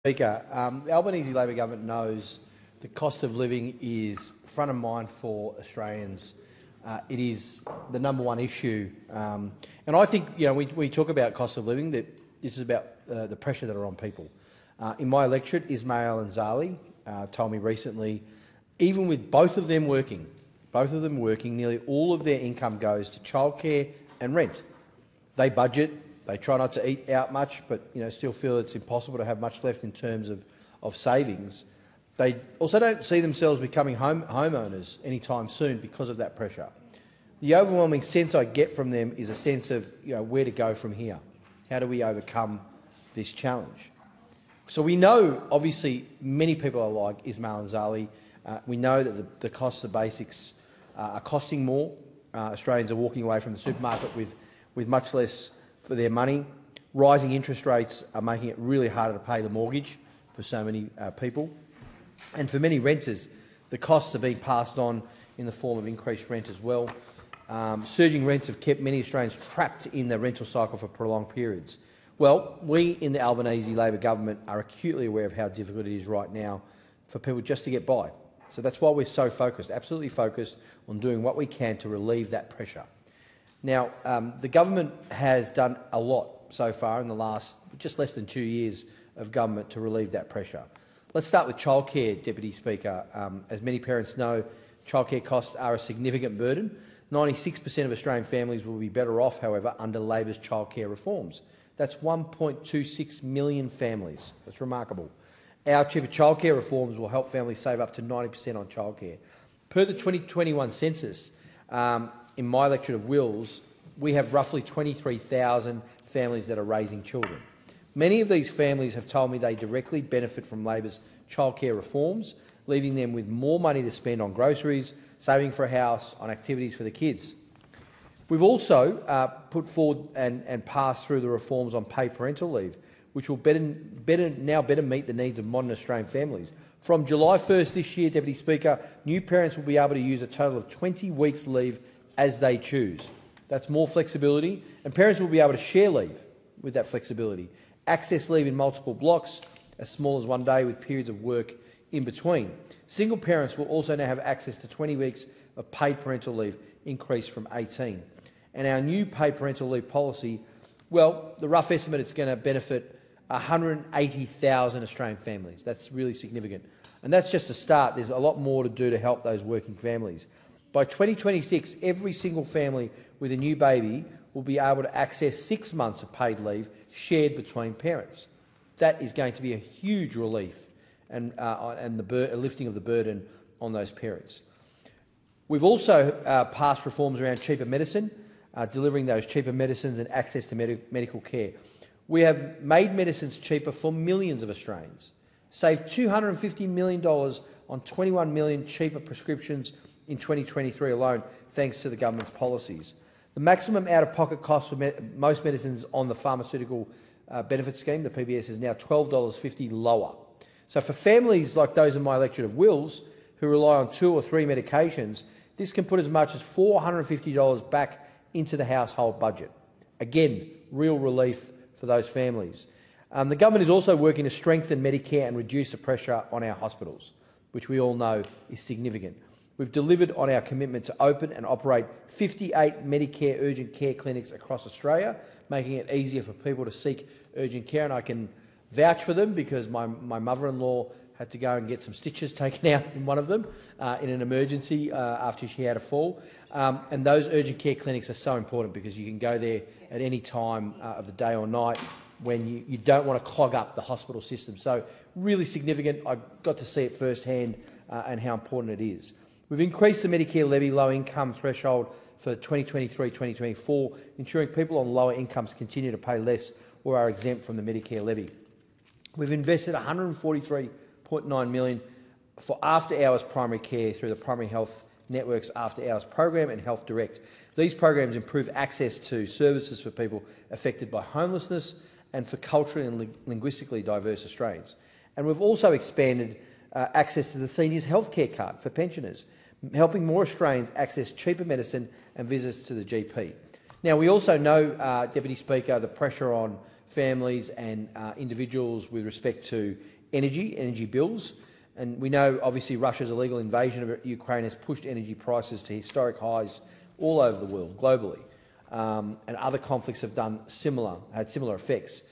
Speaker, the Albanese Labor government knows the cost of living is front of mind for Australians. It is the #1 issue, and I think we talk about cost of living. That this is about the pressure that are on people. In my electorate, Ismail and Zali told me recently, even with both of them working, nearly all of their income goes to childcare and rent. They budget. They try not to eat out much, but still feel it's impossible to have much left in terms of savings. They also don't see themselves becoming homeowners anytime soon because of that pressure. The overwhelming sense I get from them is a sense of where to go from here. How do we overcome this challenge? So we know, obviously, many people are like Ismail and Zali. We know that the cost of basics are costing more. Australians are walking away from the supermarket with much less for their money. Rising interest rates are making it really harder to pay the mortgage for so many people. And for many renters, the costs are being passed on in the form of increased rent as well. Surging rents have kept many Australians trapped in the rental cycle for prolonged periods. Well, we in the Albanese Labor government are acutely aware of how difficult it is right now for people just to get by. So that's why we're so focused, absolutely focused on doing what we can to relieve that pressure. Now, the government has done a lot so far in the last just less than 2 years of government to relieve that pressure. Let's start with childcare, Deputy Speaker. As many parents know, childcare costs are a significant burden. 96% of Australian families will be better off, however, under Labor's childcare reforms. That's 1.26 million families. That's remarkable. Our cheaper childcare reforms will help families save up to 90% on childcare. Per the 2021 census, in my electorate of Wills, we have roughly 23,000 families that are raising children. Many of these families have told me they directly benefit from Labor's childcare reforms, leaving them with more money to spend on groceries, saving for a house, on activities for the kids. We've also put forward and passed through the reforms on paid parental leave, which will better meet the needs of modern Australian families. From July 1st this year, Deputy Speaker, new parents will be able to use a total of 20 weeks' leave as they choose. That's more flexibility, and parents will be able to share leave with that flexibility. Access leave in multiple blocks, as small as 1 day with periods of work in between. Single parents will also now have access to 20 weeks of paid parental leave, increased from 18. And our new paid parental leave policy, well, the rough estimate, it's going to benefit 180,000 Australian families. That's really significant. And that's just a start. There's a lot more to do to help those working families. By 2026, every single family with a new baby will be able to access 6 months of paid leave shared between parents. That is going to be a huge relief and the lifting of the burden on those parents. We've also passed reforms around cheaper medicine, delivering those cheaper medicines and access to medical care. We have made medicines cheaper for millions of Australians, saved $250 million on 21 million cheaper prescriptions in 2023 alone, thanks to the government's policies. The maximum out-of-pocket cost for most medicines on the pharmaceutical benefit scheme, the PBS, is now $12.50 lower. So for families like those in my electorate of Wills who rely on 2 or 3 medications, this can put as much as $450 back into the household budget. Again, real relief for those families. The government is also working to strengthen Medicare and reduce the pressure on our hospitals, which we all know is significant. We've delivered on our commitment to open and operate 58 Medicare urgent care clinics across Australia, making it easier for people to seek urgent care. And I can vouch for them because my mother-in-law had to go and get some stitches taken out in one of them in an emergency after she had a fall. And those urgent care clinics are so important because you can go there at any time of the day or night when you don't want to clog up the hospital system. So really significant. I got to see it firsthand and how important it is. We've increased the Medicare levy low-income threshold for 2023-2024, ensuring people on lower incomes continue to pay less or are exempt from the Medicare levy. We've invested $143.9 million for after-hours primary care through the Primary Health Network's after-hours program and Health Direct. These programs improve access to services for people affected by homelessness and for culturally and linguistically diverse Australians. And we've also expanded access to the Seniors Healthcare Card for pensioners, helping more Australians access cheaper medicine and visits to the GP. Now, we also know, Deputy Speaker, the pressure on families and individuals with respect to energy bills. And we know, obviously, Russia's illegal invasion of Ukraine has pushed energy prices to historic highs all over the world, globally. And other conflicts have had similar effects.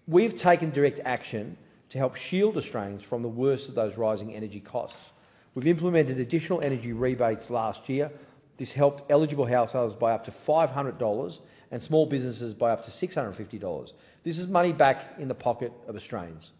We've taken direct action to help shield Australians from the worst of those rising energy costs. We've implemented additional energy rebates last year. This helped eligible households by up to $500 and small businesses by up to $650. This is money back in the pocket of Australians.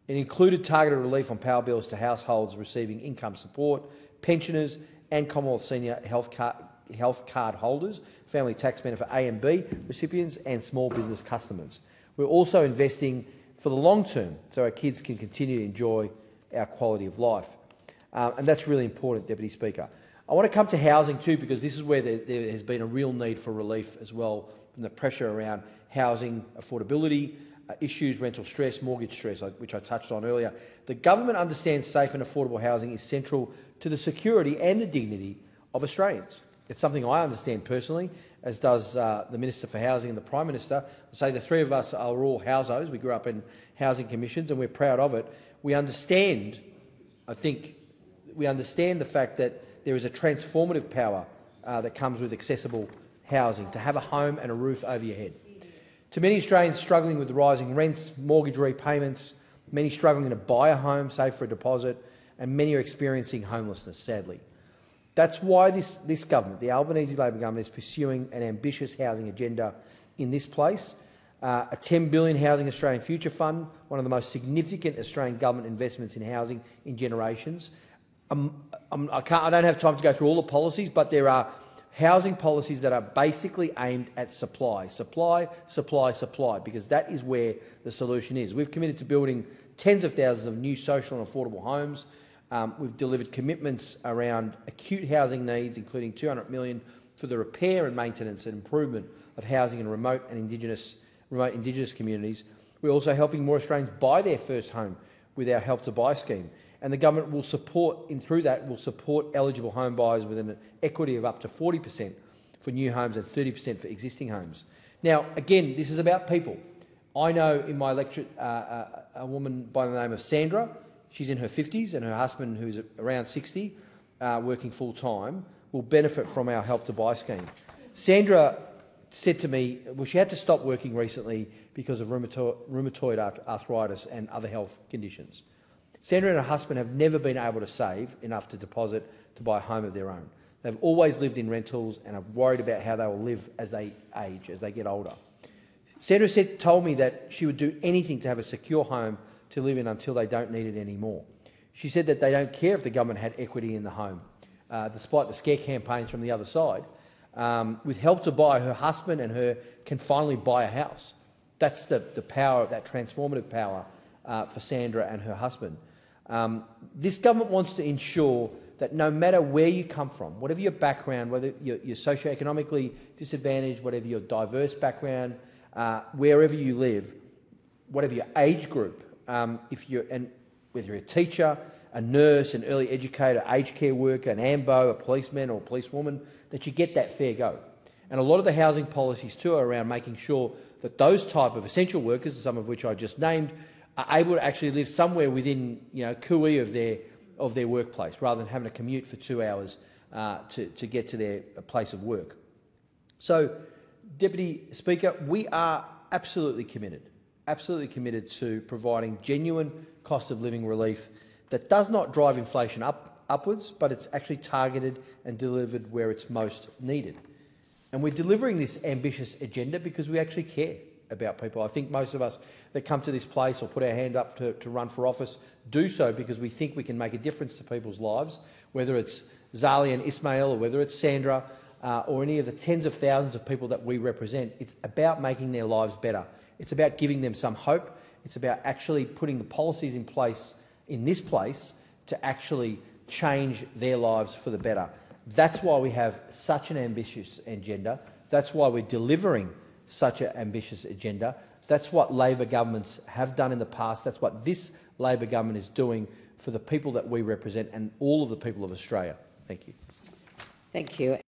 It included targeted relief on power bills to households receiving income support, pensioners and Commonwealth Senior Health Card holders, family tax benefit A and B recipients and small business customers. We're also investing for the long term so our kids can continue to enjoy our quality of life. And that's really important, Deputy Speaker. I want to come to housing too, because this is where there has been a real need for relief as well from the pressure around housing affordability, issues, rental stress, mortgage stress, which I touched on earlier. The government understands safe and affordable housing is central to the security and the dignity of Australians. It's something I understand personally, as does the Minister for Housing and the Prime Minister. I say the three of us are all houseos. We grew up in housing commissions and we're proud of it. We understand, we understand the fact that there is a transformative power that comes with accessible housing, to have a home and a roof over your head. To many Australians struggling with rising rents, mortgage repayments, many struggling to buy a home, save for a deposit, and many are experiencing homelessness, sadly. That's why this government, the Albanese Labor government, is pursuing an ambitious housing agenda in this place. A $10 billion Housing Australian Future Fund, one of the most significant Australian government investments in housing in generations. I don't have time to go through all the policies, but there are housing policies that are basically aimed at supply, because that is where the solution is. We've committed to building tens of thousands of new social and affordable homes. We've delivered commitments around acute housing needs, including $200 million for the repair and maintenance and improvement of housing in remote Indigenous communities. We're also helping more Australians buy their first home with our Help to Buy scheme. And the government will support, eligible home buyers with an equity of up to 40% for new homes and 30% for existing homes. Now, again, this is about people. I know in my electorate a woman by the name of Sandra. She's in her 50s, and her husband, who's around 60, working full-time, will benefit from our Help to Buy scheme. Sandra said to me, well, she had to stop working recently because of rheumatoid arthritis and other health conditions. Sandra and her husband have never been able to save enough to deposit to buy a home of their own. They've always lived in rentals and are worried about how they will live as they age, as they get older. Sandra told me that she would do anything to have a secure home to live in until they don't need it anymore. She said that they don't care if the government had equity in the home, despite the scare campaigns from the other side. With Help to Buy, her husband and her can finally buy a house. That's the power, that transformative power for Sandra and her husband. This government wants to ensure that no matter where you come from, whatever your background, whether you're socioeconomically disadvantaged, whatever your diverse background, wherever you live, whatever your age group, whether you're a teacher, a nurse, an early educator, aged care worker, an AMBO, a policeman or a policewoman, that you get that fair go. And a lot of the housing policies too are around making sure that those type of essential workers, some of which I just named, are able to actually live somewhere within, cooee of their workplace, rather than having to commute for 2 hours to get to their place of work. So, Deputy Speaker, we are absolutely committed to providing genuine cost of living relief that does not drive inflation upwards, but it's actually targeted and delivered where it's most needed. And we're delivering this ambitious agenda because we actually care about people. I think most of us that come to this place or put our hand up to run for office do so because we think we can make a difference to people's lives, whether it's Zali and Ismail or whether it's Sandra or any of the tens of thousands of people that we represent. It's about making their lives better. It's about giving them some hope. It's about actually putting the policies in place in this place to actually change their lives for the better. That's why we have such an ambitious agenda. That's why we're delivering such an ambitious agenda. That's what Labor governments have done in the past. That's what this Labor government is doing for the people that we represent and all of the people of Australia. Thank you. Thank you.